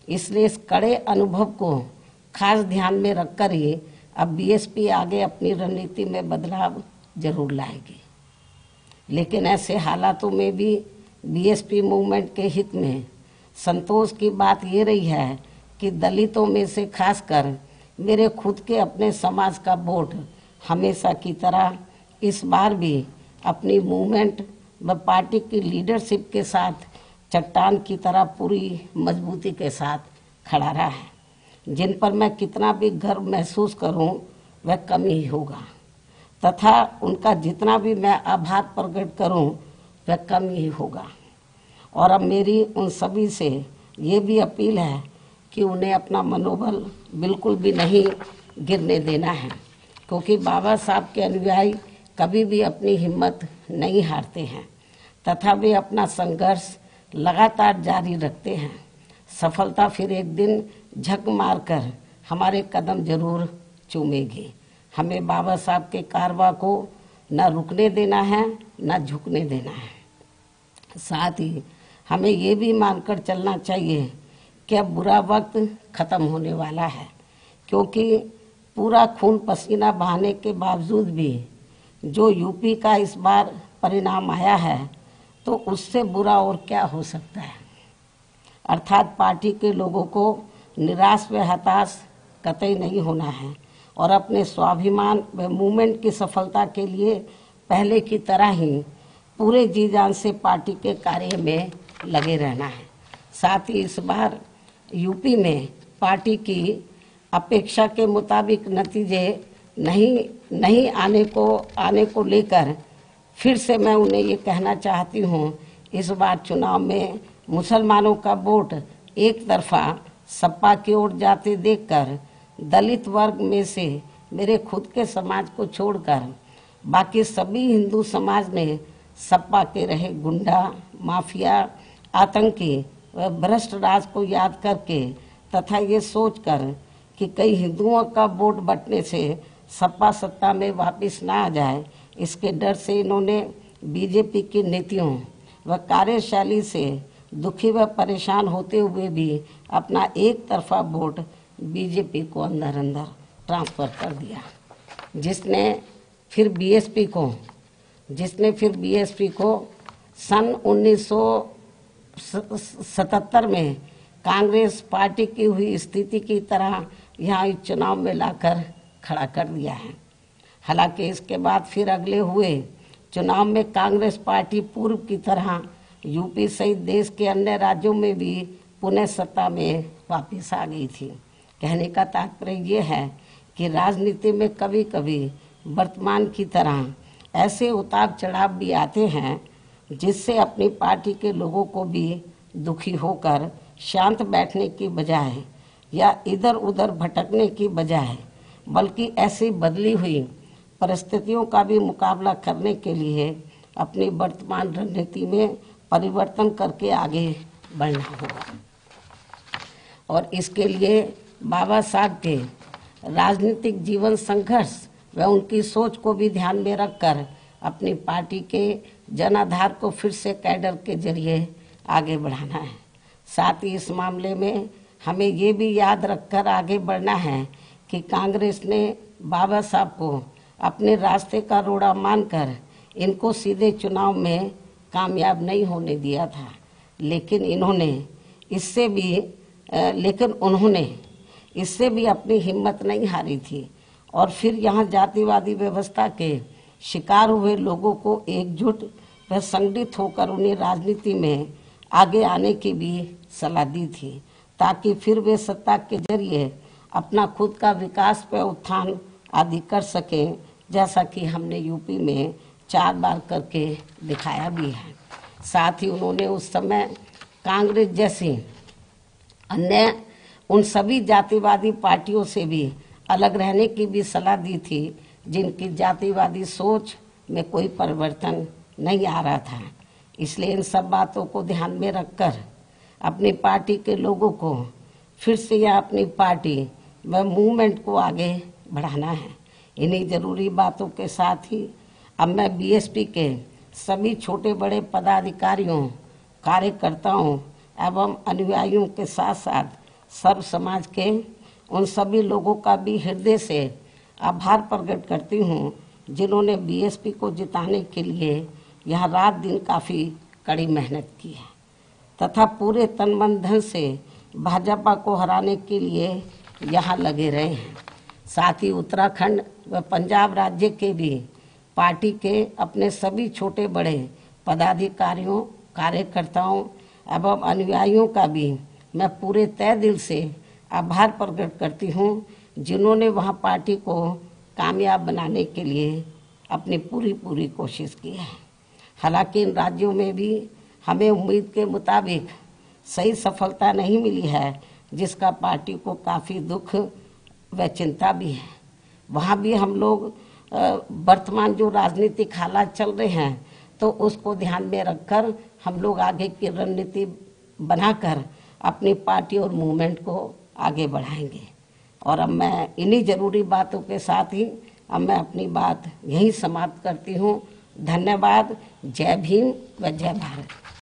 इसलिए इस कड़े अनुभव को खास ध्यान में रखकर ही अब बीएसपी आगे अपनी रणनीति में बदलाव जरूर लाएगी। लेकिन ऐसे हालातों में भी बीएसपी मूवमेंट के हित में संतोष की बात ये रही है कि दलितों में से खासकर मेरे खुद के अपने समाज का वोट हमेशा की तरह इस बार भी अपनी मूवमेंट व पार्टी की लीडरशिप के साथ चट्टान की तरह पूरी मजबूती के साथ खड़ा रहा है। जिन पर मैं कितना भी गर्व महसूस करूं वह कम ही होगा तथा उनका जितना भी मैं आभार प्रकट करूं वह कम ही होगा। और अब मेरी उन सभी से ये भी अपील है कि उन्हें अपना मनोबल बिल्कुल भी नहीं गिरने देना है, क्योंकि बाबा साहब के अनुयायी कभी भी अपनी हिम्मत नहीं हारते हैं तथा वे अपना संघर्ष लगातार जारी रखते हैं। सफलता फिर एक दिन झक मारकर हमारे कदम जरूर चूमेगी। हमें बाबा साहब के कारवा को न रुकने देना है न झुकने देना है। साथ ही हमें ये भी मानकर चलना चाहिए कि अब बुरा वक्त खत्म होने वाला है, क्योंकि पूरा खून पसीना बहाने के बावजूद भी जो यूपी का इस बार परिणाम आया है तो उससे बुरा और क्या हो सकता है। अर्थात पार्टी के लोगों को निराश व हताश कतई नहीं होना है और अपने स्वाभिमान व मूवमेंट की सफलता के लिए पहले की तरह ही पूरे जी जान से पार्टी के कार्य में लगे रहना है। साथ ही इस बार यूपी में पार्टी की अपेक्षा के मुताबिक नतीजे नहीं आने को लेकर फिर से मैं उन्हें ये कहना चाहती हूँ, इस बार चुनाव में मुसलमानों का वोट एक तरफा सपा की ओर जाते देखकर दलित वर्ग में से मेरे खुद के समाज को छोड़कर बाकी सभी हिंदू समाज ने सपा के रहे गुंडा, माफिया, आतंकी व भ्रष्ट राज को याद करके तथा ये सोचकर कि कई हिंदुओं का वोट बंटने से सपा सत्ता में वापस ना आ जाए, इसके डर से इन्होंने बीजेपी की नीतियों व कार्यशैली से दुखी व परेशान होते हुए भी अपना एक तरफा वोट बीजेपी को अंदर अंदर ट्रांसफर कर दिया, जिसने फिर बीएसपी को सन 1977 में कांग्रेस पार्टी की हुई स्थिति की तरह यहाँ इस चुनाव में लाकर खड़ा कर दिया है। हालांकि इसके बाद फिर अगले हुए चुनाव में कांग्रेस पार्टी पूर्व की तरह यूपी सहित देश के अन्य राज्यों में भी पुनः सत्ता में वापस आ गई थी। कहने का तात्पर्य ये है कि राजनीति में कभी कभी वर्तमान की तरह ऐसे उतार चढ़ाव भी आते हैं जिससे अपनी पार्टी के लोगों को भी दुखी होकर शांत बैठने की बजाय या इधर उधर भटकने की बजाय बल्कि ऐसी बदली हुई परिस्थितियों का भी मुकाबला करने के लिए अपनी वर्तमान रणनीति में परिवर्तन करके आगे बढ़ना होगा। और इसके लिए बाबा साहब के राजनीतिक जीवन संघर्ष व उनकी सोच को भी ध्यान में रखकर अपनी पार्टी के जनाधार को फिर से कैडर के जरिए आगे बढ़ाना है। साथ ही इस मामले में हमें ये भी याद रखकर आगे बढ़ना है कि कांग्रेस ने बाबा साहब को अपने रास्ते का रोड़ा मानकर इनको सीधे चुनाव में कामयाब नहीं होने दिया था, लेकिन उन्होंने इससे भी अपनी हिम्मत नहीं हारी थी और फिर यहाँ जातिवादी व्यवस्था के शिकार हुए लोगों को एकजुट व संगठित होकर उन्हें राजनीति में आगे आने की भी सलाह दी थी, ताकि फिर वे सत्ता के जरिए अपना खुद का विकास व उत्थान आदि कर सकें, जैसा कि हमने यूपी में 4 बार करके दिखाया भी है। साथ ही उन्होंने उस समय कांग्रेस जैसी अन्य उन सभी जातिवादी पार्टियों से भी अलग रहने की भी सलाह दी थी जिनकी जातिवादी सोच में कोई परिवर्तन नहीं आ रहा था। इसलिए इन सब बातों को ध्यान में रखकर अपनी पार्टी के लोगों को फिर से यह अपनी पार्टी व मूवमेंट को आगे बढ़ाना है। इन्हीं जरूरी बातों के साथ ही अब मैं बीएसपी के सभी छोटे बड़े पदाधिकारियों, कार्यकर्ताओं एवं अनुयायियों के साथ साथ सर्व समाज के उन सभी लोगों का भी हृदय से आभार प्रकट करती हूँ जिन्होंने बीएसपी को जिताने के लिए यहाँ रात दिन काफ़ी कड़ी मेहनत की है तथा पूरे तन मन धन से भाजपा को हराने के लिए यहाँ लगे रहे हैं। साथ ही उत्तराखंड व पंजाब राज्य के भी पार्टी के अपने सभी छोटे बड़े पदाधिकारियों, कार्यकर्ताओं एवं अनुयायियों का भी मैं पूरे तय दिल से आभार प्रकट करती हूँ जिन्होंने वहाँ पार्टी को कामयाब बनाने के लिए अपनी पूरी कोशिश की है। हालांकि इन राज्यों में भी हमें उम्मीद के मुताबिक सही सफलता नहीं मिली है, जिसका पार्टी को काफ़ी दुख व चिंता भी है। वहाँ भी हम लोग वर्तमान जो राजनीतिक हालात चल रहे हैं तो उसको ध्यान में रखकर हम लोग आगे की रणनीति बनाकर अपनी पार्टी और मूवमेंट को आगे बढ़ाएंगे। और अब मैं इन्हीं ज़रूरी बातों के साथ ही अब मैं अपनी बात यहीं समाप्त करती हूँ। धन्यवाद। जय भीम व जय भारत।